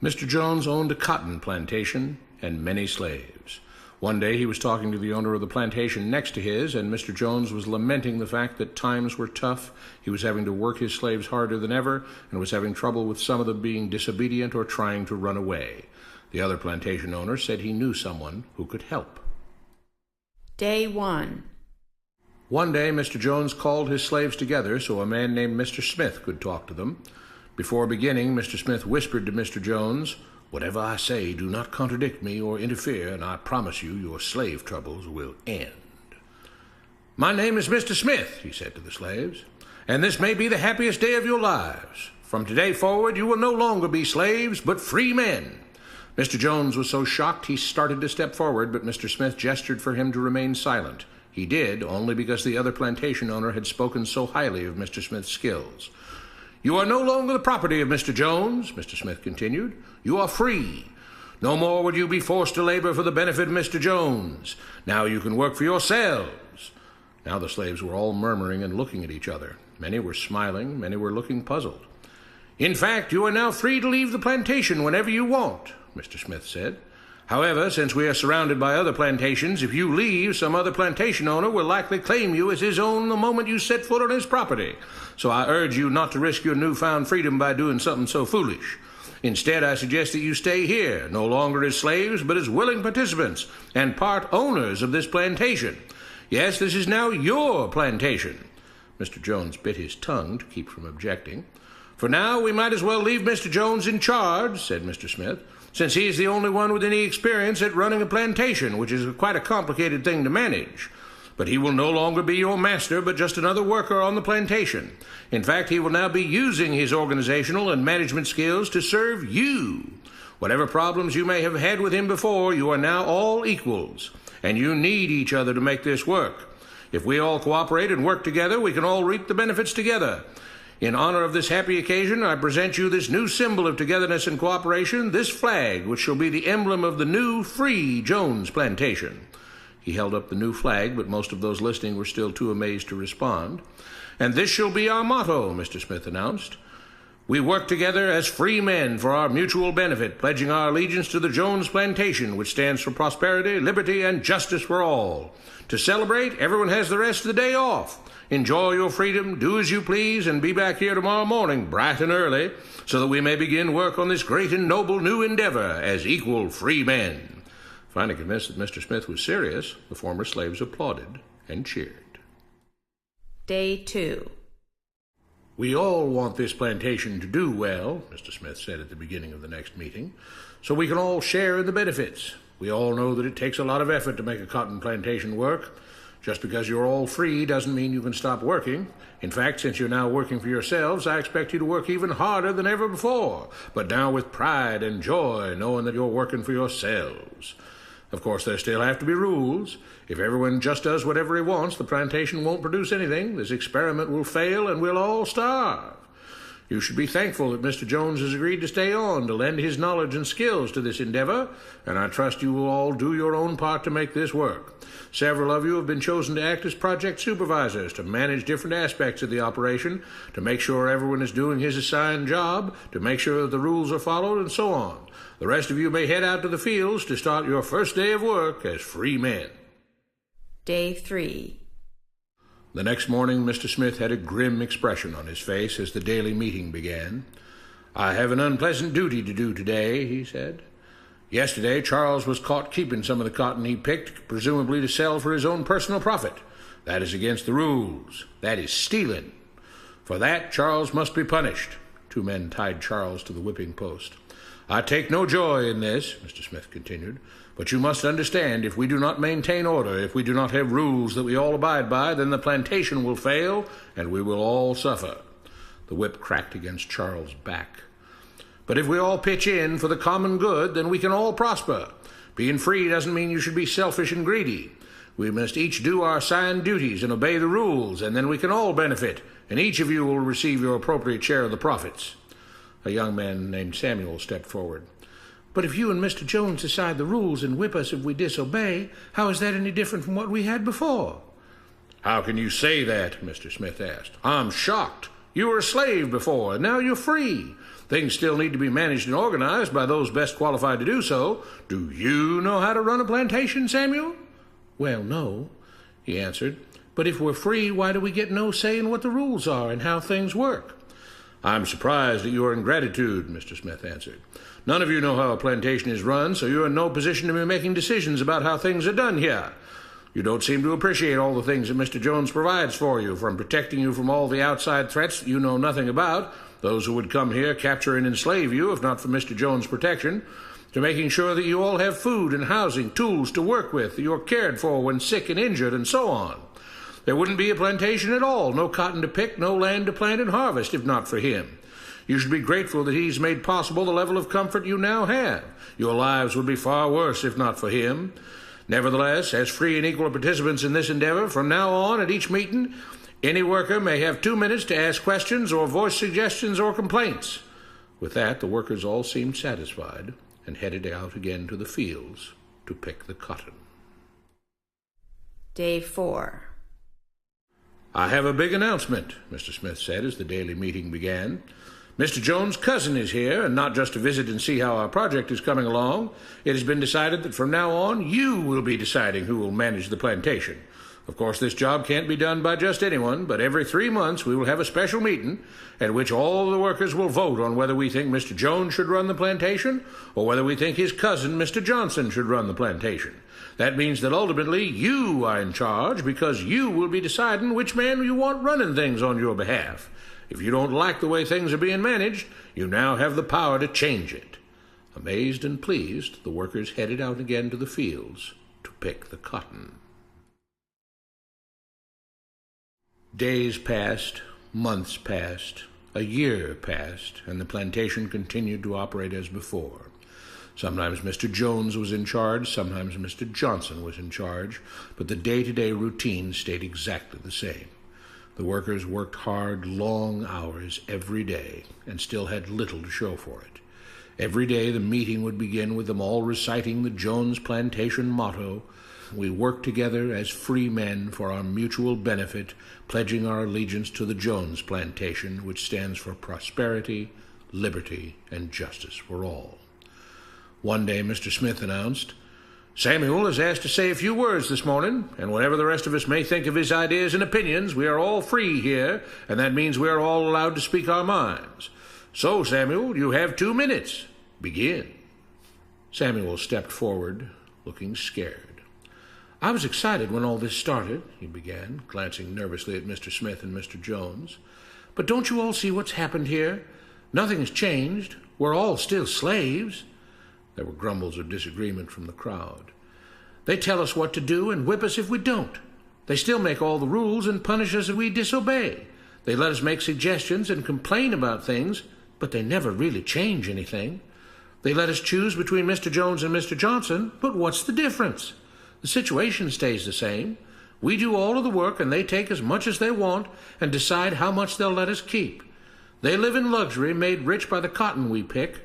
Mr. Jones owned a cotton plantation and many slaves. One day he was talking to the owner of the plantation next to his, and Mr. Jones was lamenting the fact that times were tough. He was having to work his slaves harder than ever, and was having trouble with some of them being disobedient or trying to run away. The other plantation owner said he knew someone who could help. Day 1. One day Mr. Jones called his slaves together so a man named Mr. Smith could talk to them. Before beginning, Mr. Smith whispered to Mr. Jones, "Whatever I say, do not contradict me or interfere, and I promise you your slave troubles will end." "My name is Mr. Smith," he said to the slaves, "and this may be the happiest day of your lives. From today forward, you will no longer be slaves, but free men." Mr. Jones was so shocked he started to step forward, but Mr. Smith gestured for him to remain silent. He did, only because the other plantation owner had spoken so highly of Mr. Smith's skills. "You are no longer the property of Mr. Jones," Mr. Smith continued. "You are free. No more would you be forced to labor for the benefit of Mr. Jones. Now you can work for yourselves." Now the slaves were all murmuring and looking at each other. Many were smiling, many were looking puzzled. "In fact, you are now free to leave the plantation whenever you want," Mr. Smith said. "However, since we are surrounded by other plantations, if you leave, some other plantation owner will likely claim you as his own the moment you set foot on his property. So I urge you not to risk your newfound freedom by doing something so foolish. Instead, I suggest that you stay here, no longer as slaves, but as willing participants and part owners of this plantation. Yes, this is now your plantation." Mr. Jones bit his tongue to keep from objecting. "For now, we might as well leave Mr. Jones in charge," said Mr. Smith, "since he is the only one with any experience at running a plantation, which is quite a complicated thing to manage. But he will no longer be your master, but just another worker on the plantation. In fact, he will now be using his organizational and management skills to serve you. Whatever problems you may have had with him before, you are now all equals, and you need each other to make this work. If we all cooperate and work together, we can all reap the benefits together. In honor of this happy occasion, I present you this new symbol of togetherness and cooperation, this flag, which shall be the emblem of the new, free Jones plantation." He held up the new flag, but most of those listening were still too amazed to respond. "And this shall be our motto," Mr. Smith announced. "We work together as free men for our mutual benefit, pledging our allegiance to the Jones plantation, which stands for prosperity, liberty, and justice for all. To celebrate, everyone has the rest of the day off. Enjoy your freedom, do as you please, and be back here tomorrow morning, bright and early, so that we may begin work on this great and noble new endeavor as equal free men." Finally convinced that Mr. Smith was serious, the former slaves applauded and cheered. Day 2. "We all want this plantation to do well," Mr. Smith said at the beginning of the next meeting, "so we can all share in the benefits. We all know that it takes a lot of effort to make a cotton plantation work. Just because you're all free doesn't mean you can stop working. In fact, since you're now working for yourselves, I expect you to work even harder than ever before, but now with pride and joy, knowing that you're working for yourselves. Of course, there still have to be rules. If everyone just does whatever he wants, the plantation won't produce anything. This experiment will fail, and we'll all starve. You should be thankful that Mr. Jones has agreed to stay on to lend his knowledge and skills to this endeavor, and I trust you will all do your own part to make this work. Several of you have been chosen to act as project supervisors to manage different aspects of the operation, to make sure everyone is doing his assigned job, to make sure that the rules are followed, and so on. The rest of you may head out to the fields to start your first day of work as free men." Day 3. The next morning, Mr. Smith had a grim expression on his face as the daily meeting began. "I have an unpleasant duty to do today," he said. "Yesterday, Charles was caught keeping some of the cotton he picked, presumably to sell for his own personal profit. That is against the rules. That is stealing. For that, Charles must be punished." Two men tied Charles to the whipping post. "I take no joy in this," Mr. Smith continued, "but you must understand, if we do not maintain order, if we do not have rules that we all abide by, then the plantation will fail, and we will all suffer." The whip cracked against Charles' back. "But if we all pitch in for the common good, then we can all prosper. Being free doesn't mean you should be selfish and greedy. We must each do our assigned duties and obey the rules, and then we can all benefit, and each of you will receive your appropriate share of the profits." A young man named Samuel stepped forward. "But if you and Mr. Jones decide the rules and whip us if we disobey, how is that any different from what we had before?" "How can you say that?" Mr. Smith asked. "I'm shocked. You were a slave before, and now you're free. Things still need to be managed and organized by those best qualified to do so. Do you know how to run a plantation, Samuel?" "Well, no," he answered. "But if we're free, why do we get no say in what the rules are and how things work?" "I'm surprised at your ingratitude," Mr. Smith answered. "None of you know how a plantation is run, so you're in no position to be making decisions about how things are done here. You don't seem to appreciate all the things that Mr. Jones provides for you, from protecting you from all the outside threats that you know nothing about, those who would come here, capture and enslave you if not for Mr. Jones' protection, to making sure that you all have food and housing, tools to work with, that you're cared for when sick and injured, and so on. There wouldn't be a plantation at all, no cotton to pick, no land to plant and harvest, if not for him. You should be grateful that he's made possible the level of comfort you now have. Your lives would be far worse if not for him. Nevertheless, as free and equal participants in this endeavor, from now on at each meeting, any worker may have 2 minutes to ask questions or voice suggestions or complaints." With that, the workers all seemed satisfied and headed out again to the fields to pick the cotton. Day 4. "I have a big announcement," Mr. Smith said as the daily meeting began. "Mr. Jones' cousin is here, and not just to visit and see how our project is coming along. It has been decided that from now on you will be deciding who will manage the plantation. Of course, this job can't be done by just anyone, but every 3 months we will have a special meeting at which all the workers will vote on whether we think Mr. Jones should run the plantation or whether we think his cousin, Mr. Johnson, should run the plantation. That means that ultimately you are in charge because you will be deciding which man you want running things on your behalf. If you don't like the way things are being managed, you now have the power to change it." Amazed and pleased, the workers headed out again to the fields to pick the cotton. Days passed, months passed, a year passed, and the plantation continued to operate as before. Sometimes Mr. Jones was in charge, sometimes Mr. Johnson was in charge, but the day-to-day routine stayed exactly the same. The workers worked hard, long hours every day, and still had little to show for it. Every day the meeting would begin with them all reciting the Jones Plantation motto, "We work together as free men for our mutual benefit, pledging our allegiance to the Jones Plantation, which stands for prosperity, liberty, and justice for all." One day Mr. Smith announced, "Samuel is asked to say a few words this morning, and whatever the rest of us may think of his ideas and opinions, we are all free here, and that means we are all allowed to speak our minds. So, Samuel, you have 2 minutes. Begin." Samuel stepped forward, looking scared. "I was excited when all this started," he began, glancing nervously at Mr. Smith and Mr. Jones. "But don't you all see what's happened here? Nothing has changed. We're all still slaves." There were grumbles of disagreement from the crowd. "They tell us what to do and whip us if we don't. They still make all the rules and punish us if we disobey. They let us make suggestions and complain about things, but they never really change anything. They let us choose between Mr. Jones and Mr. Johnson, but what's the difference? The situation stays the same. We do all of the work and they take as much as they want and decide how much they'll let us keep. They live in luxury, made rich by the cotton we pick.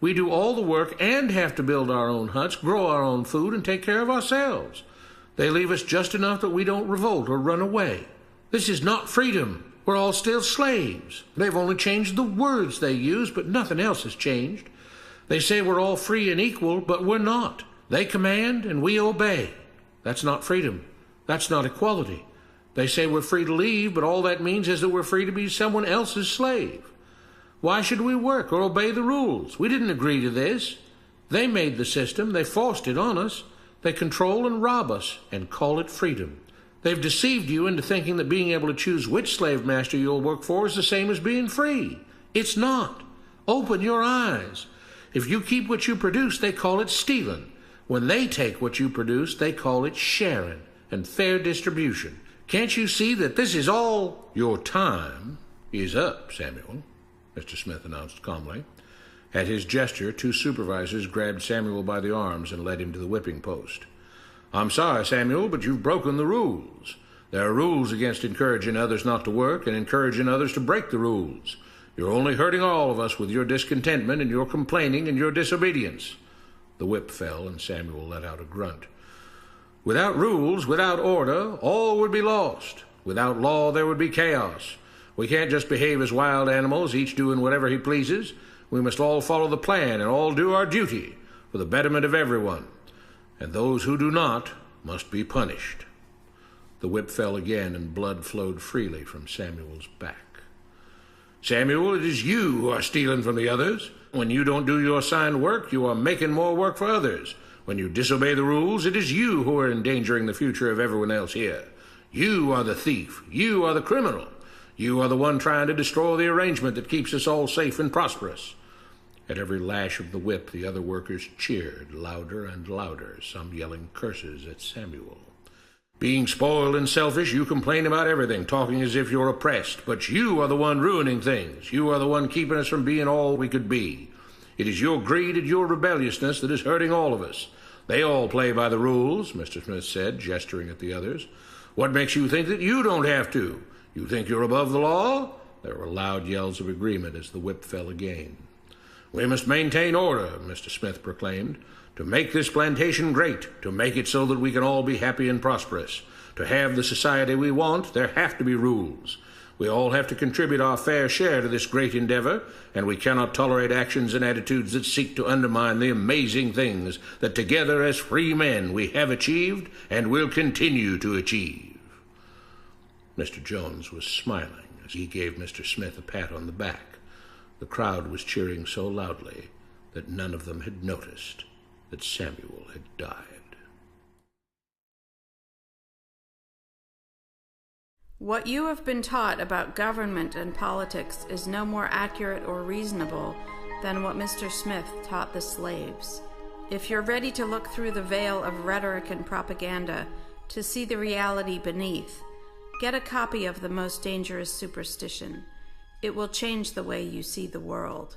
We do all the work and have to build our own huts, grow our own food, and take care of ourselves. They leave us just enough that we don't revolt or run away. This is not freedom. We're all still slaves. They've only changed the words they use, but nothing else has changed. They say we're all free and equal, but we're not. They command and we obey. That's not freedom. That's not equality. They say we're free to leave, but all that means is that we're free to be someone else's slave. Why should we work or obey the rules? We didn't agree to this. They made the system. They forced it on us. They control and rob us and call it freedom. They've deceived you into thinking that being able to choose which slave master you'll work for is the same as being free. It's not. Open your eyes. If you keep what you produce, they call it stealing. When they take what you produce, they call it sharing and fair distribution. Can't you see that this is all? Your time is up, Samuel, Mr. Smith announced calmly. At his gesture, 2 supervisors grabbed Samuel by the arms and led him to the whipping post. "I'm sorry, Samuel, but you've broken the rules. There are rules against encouraging others not to work and encouraging others to break the rules. You're only hurting all of us with your discontentment and your complaining and your disobedience." The whip fell and Samuel let out a grunt. "Without rules, without order, all would be lost. Without law, there would be chaos. We can't just behave as wild animals, each doing whatever he pleases. We must all follow the plan and all do our duty for the betterment of everyone, and those who do not must be punished." The whip fell again, and blood flowed freely from Samuel's back. "Samuel, it is you who are stealing from the others. When you don't do your assigned work, you are making more work for others. When you disobey the rules, it is you who are endangering the future of everyone else here. You are the thief. You are the criminal. You are the one trying to destroy the arrangement that keeps us all safe and prosperous." At every lash of the whip, the other workers cheered louder and louder, some yelling curses at Samuel. "Being spoiled and selfish, you complain about everything, talking as if you're oppressed. But you are the one ruining things. You are the one keeping us from being all we could be. It is your greed and your rebelliousness that is hurting all of us. They all play by the rules," Mr. Smith said, gesturing at the others. "What makes you think that you don't have to? You think you're above the law?" There were loud yells of agreement as the whip fell again. "We must maintain order," Mr. Smith proclaimed, "to make this plantation great, to make it so that we can all be happy and prosperous. To have the society we want, there have to be rules. We all have to contribute our fair share to this great endeavor, and we cannot tolerate actions and attitudes that seek to undermine the amazing things that together as free men we have achieved and will continue to achieve." Mr. Jones was smiling as he gave Mr. Smith a pat on the back. The crowd was cheering so loudly that none of them had noticed that Samuel had died. What you have been taught about government and politics is no more accurate or reasonable than what Mr. Smith taught the slaves. If you're ready to look through the veil of rhetoric and propaganda to see the reality beneath, get a copy of The Most Dangerous Superstition. It will change the way you see the world.